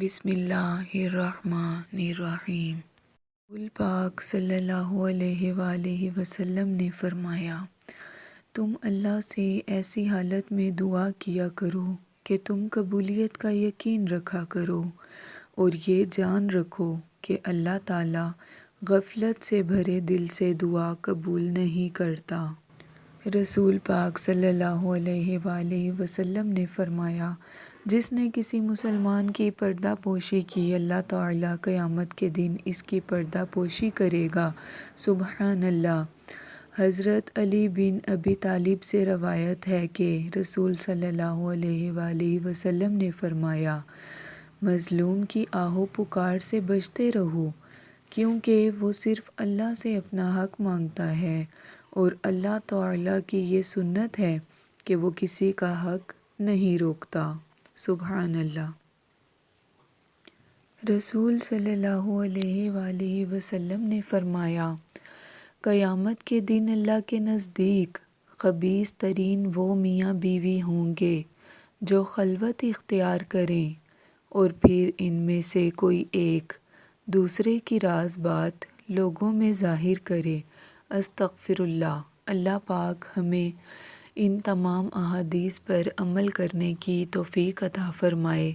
بسم اللہ الرحمن الرحیم۔ رسول پاک صلی اللہ علیہ وآلہ وسلم نے فرمایا، تم اللہ سے ایسی حالت میں دعا کیا کرو کہ تم قبولیت کا یقین رکھا کرو اور یہ جان رکھو کہ اللہ تعالیٰ غفلت سے بھرے دل سے دعا قبول نہیں کرتا۔ رسول پاک صلی اللہ علیہ وآلہ وسلم نے فرمایا، جس نے کسی مسلمان کی پردہ پوشی کی، اللہ تعالیٰ قیامت کے دن اس کی پردہ پوشی کرے گا۔ سبحان اللہ۔ حضرت علی بن ابی طالب سے روایت ہے کہ رسول صلی اللہ علیہ وآلہ وسلم نے فرمایا، مظلوم کی آہ و پکار سے بچتے رہو، کیونکہ وہ صرف اللہ سے اپنا حق مانگتا ہے اور اللہ تعالیٰ کی یہ سنت ہے کہ وہ کسی کا حق نہیں روکتا۔ سبحان اللہ۔ رسول صلی اللہ علیہ وآلہ وسلم نے فرمایا، قیامت کے دن اللہ کے نزدیک خبیث ترین وہ میاں بیوی ہوں گے جو خلوت اختیار کریں اور پھر ان میں سے کوئی ایک دوسرے کی راز بات لوگوں میں ظاہر کرے۔ استغفر اللہ۔ اللہ پاک ہمیں ان تمام احادیث پر عمل کرنے کی توفیق عطا فرمائے۔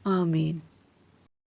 آمین۔